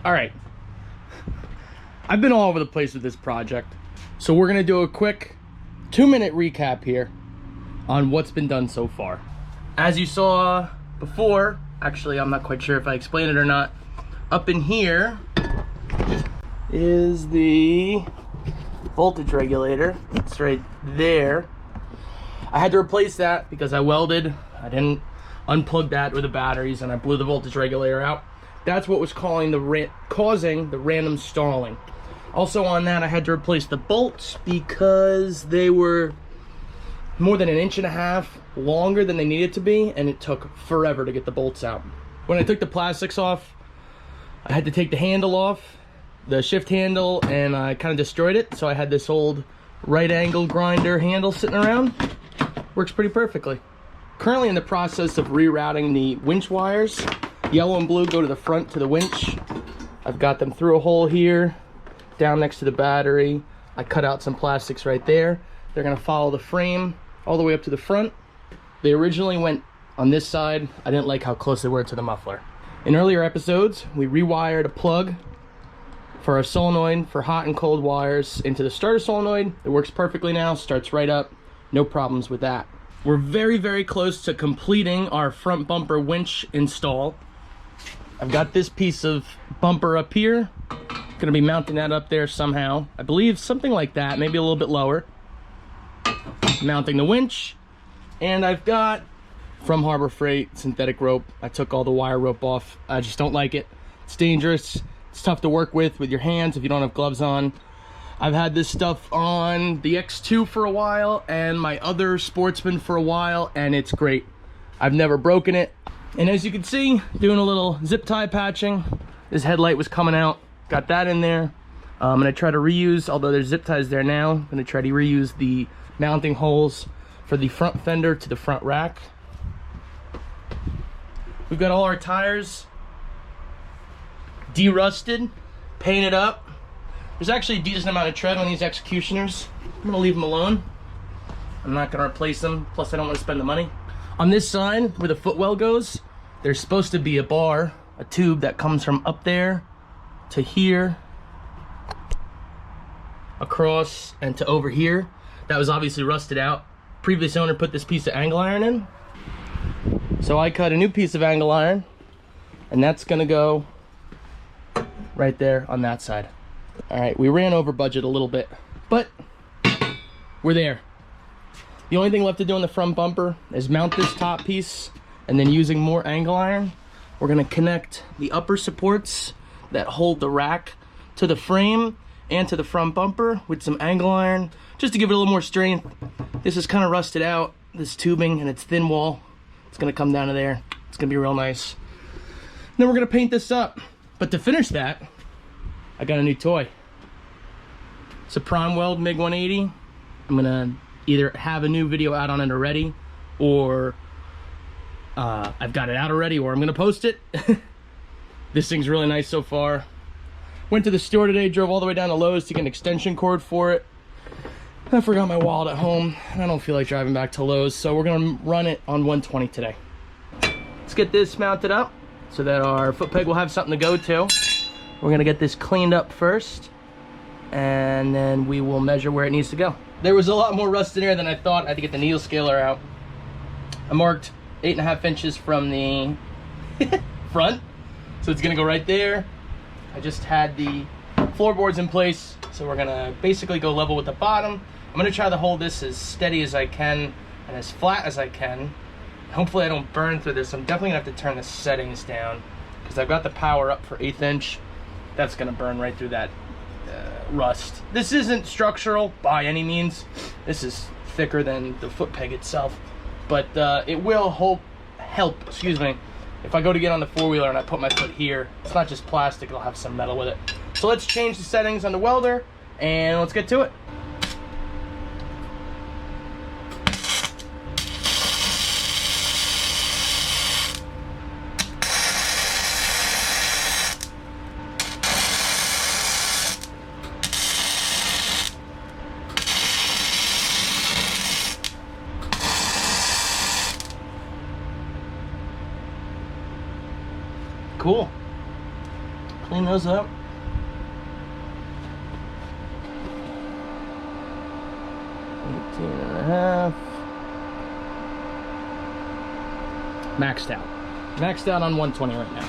All right, I've been all over the place with this project, so we're gonna do a quick 2-minute recap here on what's been done so far. As you saw before, actually I'm not quite sure if I explained it or not, up in here is the voltage regulator. It's right there. I had to replace that because I welded. I didn't unplug that with the batteries and I blew the voltage regulator out. That's what was causing the random stalling. Also on that, I had to replace the bolts because they were more than 1.5 inches longer than they needed to be, and it took forever to get the bolts out. When I took the plastics off, I had to take the handle off, the shift handle, and I kind of destroyed it. So I had this old right angle grinder handle sitting around. Works pretty perfectly. Currently in the process of rerouting the winch wires. Yellow and blue go to the front to the winch. I've got them through a hole here, down next to the battery. I cut out some plastics right there. They're gonna follow the frame all the way up to the front. They originally went on this side. I didn't like how close they were to the muffler. In earlier episodes, we rewired a plug for a solenoid for hot and cold wires into the starter solenoid. It works perfectly now, starts right up, no problems with that. We're very, very close to completing our front bumper winch install. I've got this piece of bumper up here. Gonna be mounting that up there somehow. I believe something like that, maybe a little bit lower. Mounting the winch. And I've got, from Harbor Freight, synthetic rope. I took all the wire rope off. I just don't like it. It's dangerous. It's tough to work with your hands if you don't have gloves on. I've had this stuff on the X2 for a while and my other Sportsman for a while, and it's great. I've never broken it. And as you can see, doing a little zip tie patching. This headlight was coming out. Got that in there. I'm gonna try to reuse, although there's zip ties there now, I'm gonna try to reuse the mounting holes for the front fender to the front rack. We've got all our tires de-rusted, painted up. There's actually a decent amount of tread on these Executioners. I'm gonna leave them alone. I'm not gonna replace them, plus I don't wanna spend the money. On this side, where the footwell goes, there's supposed to be a bar, a tube that comes from up there to here, across, and to over here. That was obviously rusted out. Previous owner put this piece of angle iron in. So I cut a new piece of angle iron, and that's gonna go right there on that side. All right, we ran over budget a little bit, but we're there. The only thing left to do on the front bumper is mount this top piece, and then using more angle iron, we're gonna connect the upper supports that hold the rack to the frame and to the front bumper with some angle iron, just to give it a little more strength. This is kind of rusted out, this tubing, and it's thin wall. It's gonna come down to there. It's gonna be real nice. Then we're gonna paint this up. But to finish that, I got a new toy. It's a Prime Weld MiG 180. I'm gonna either have a new video out on it already, or I've got it out already, or I'm gonna post it. This thing's really nice so far. Went to the store today, drove all the way down to Lowe's to get an extension cord for it. I forgot my wallet at home, and I don't feel like driving back to Lowe's, so we're gonna run it on 120 today. Let's get this mounted up so that our foot peg will have something to go to. We're gonna get this cleaned up first, and then we will measure where it needs to go. There was a lot more rust in here than I thought. I had to get the needle scaler out. I marked 8.5 inches from the front, so it's gonna go right there. I just had the floorboards in place, so we're gonna basically go level with the bottom. I'm gonna try to hold this as steady as I can and as flat as I can. Hopefully I don't burn through this. I'm definitely gonna have to turn the settings down because I've got the power up for 1/8 inch. That's gonna burn right through that rust. This isn't structural by any means. This is thicker than the foot peg itself, but it will help, excuse me, if I go to get on the four-wheeler and I put my foot here. It's not just plastic, it'll have some metal with it. So let's change the settings on the welder and let's get to it. Cool. Clean those up. $18.5. Maxed out. Maxed out on 120 right now.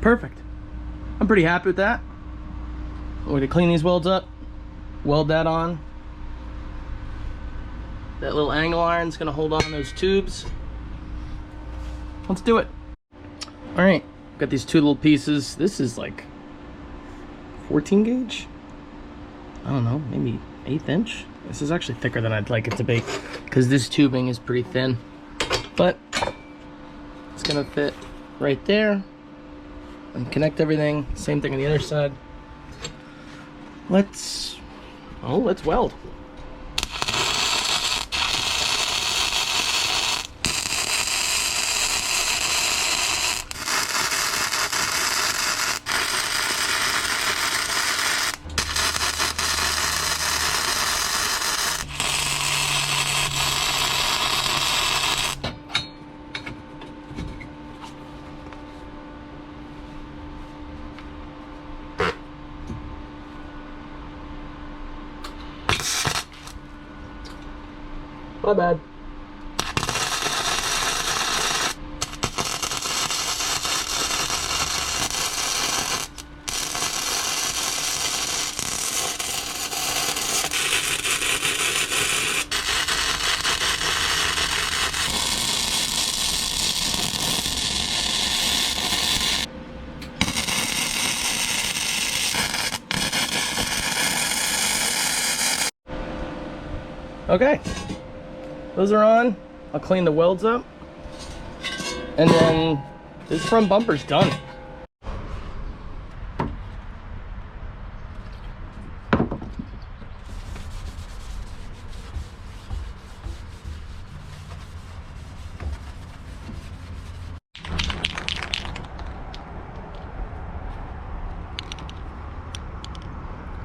Perfect. I'm pretty happy with that. We're gonna clean these welds up, weld that on. That little angle iron's gonna hold on those tubes. Let's do it. All right, got these two little pieces. This is like 14 gauge? I don't know, maybe 1/8 inch? This is actually thicker than I'd like it to be because this tubing is pretty thin, but it's gonna fit right there and connect everything. Same thing on the other side. Let's weld. My bad. Okay. Those are on. I'll clean the welds up. And then this front bumper's done.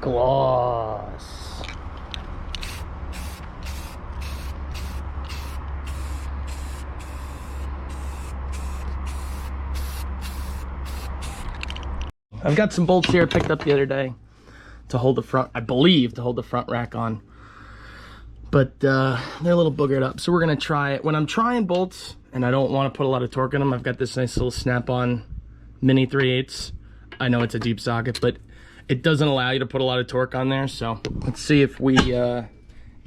Gloss. I've got some bolts here I picked up the other day to hold the front, I believe, to hold the front rack on. But they're a little boogered up, so we're gonna try it. When I'm trying bolts and I don't want to put a lot of torque in them, I've got this nice little Snap-on Mini 3/8. I know it's a deep socket, but it doesn't allow you to put a lot of torque on there. So let's see if we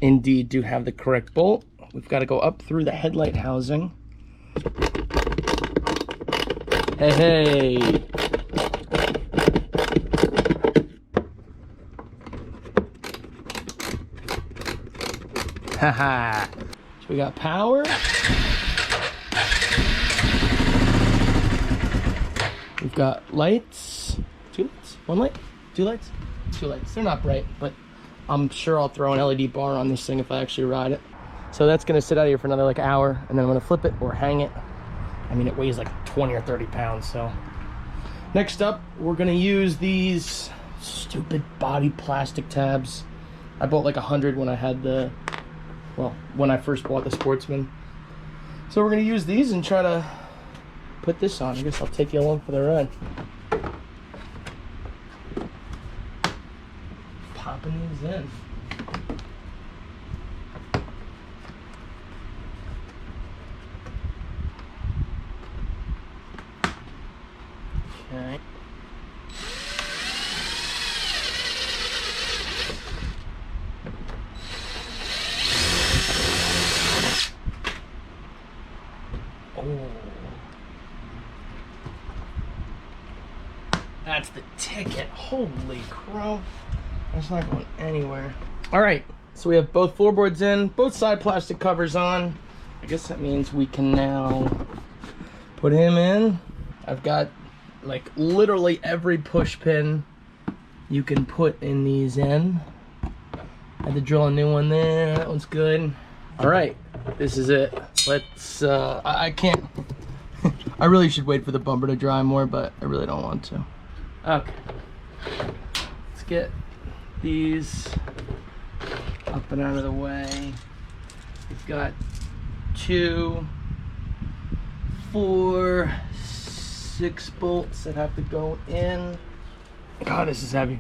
indeed do have the correct bolt. We've got to go up through the headlight housing. Hey. Haha. So we got power. We've got lights. 2 lights? 1 light? 2 lights? 2 lights. They're not bright, but I'm sure I'll throw an LED bar on this thing if I actually ride it. So that's gonna sit out here for another like hour, and then I'm gonna flip it or hang it. I mean, it weighs like 20 or 30 pounds, so. Next up, we're gonna use these stupid body plastic tabs. I bought like 100 when I had the, well, when I first bought the Sportsman. So we're gonna use these and try to put this on. I guess I'll take you along for the ride. Popping these in. Okay. That's the ticket. Holy crow. That's not going anywhere. All right, so we have both floorboards in, both side plastic covers on. I guess that means we can now put him in. I've got like literally every push pin you can put in these in. I had to drill a new one there. That one's good. All right, this is it. Let's, I can't, I really should wait for the bumper to dry more, but I really don't want to. Okay. Let's get these up and out of the way. We've got 2, 4, 6 bolts that have to go in. God, this is heavy.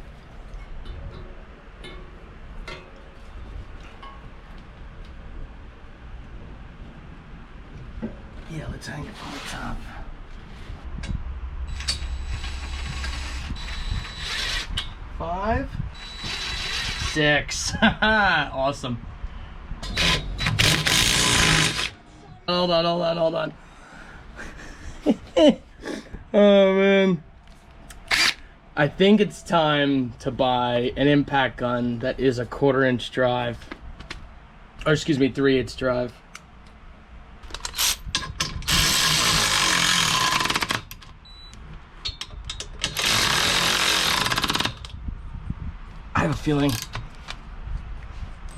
Yeah, let's hang it from the top. Five, 6. Awesome. Hold on. Oh man. I think it's time to buy an impact gun that is a 1/4-inch drive. Or excuse me, 3/8 drive. I have a feeling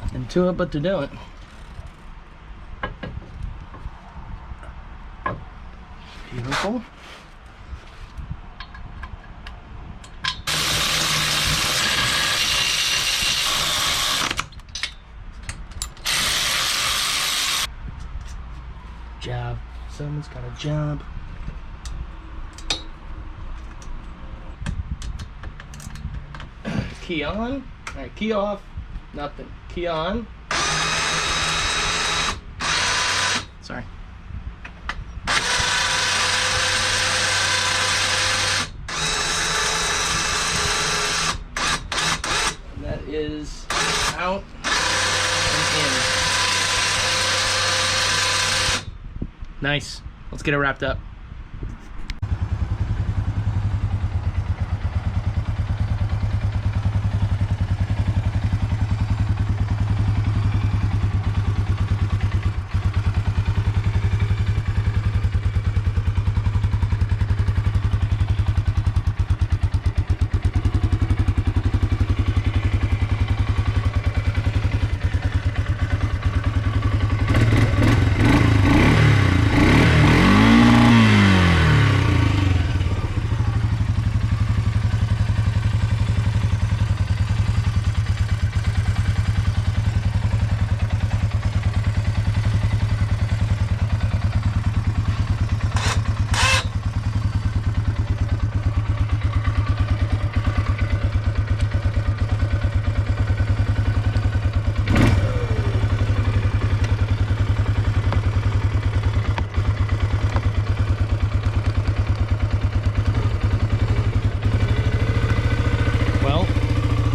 nothing to it but to do it. Beautiful. Job. Someone's got a job. Key on. Alright, key off. Nothing. Key on. Sorry. And that is out and in. Nice. Let's get it wrapped up.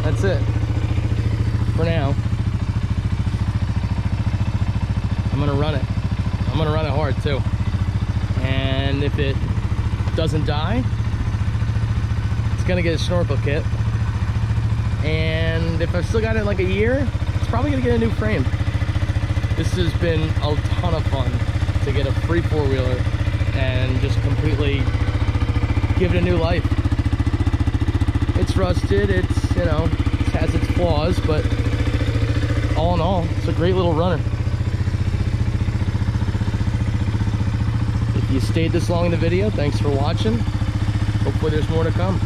That's it for now. I'm gonna run it. I'm gonna run it hard too. And if it doesn't die, it's gonna get a snorkel kit. And if I've still got it in like a year, it's probably gonna get a new frame. This has been a ton of fun to get a free 4-wheeler and just completely give it a new life. It's rusted, it's, you know, it has its flaws, but all in all, it's a great little runner. If you stayed this long in the video, thanks for watching. Hopefully there's more to come.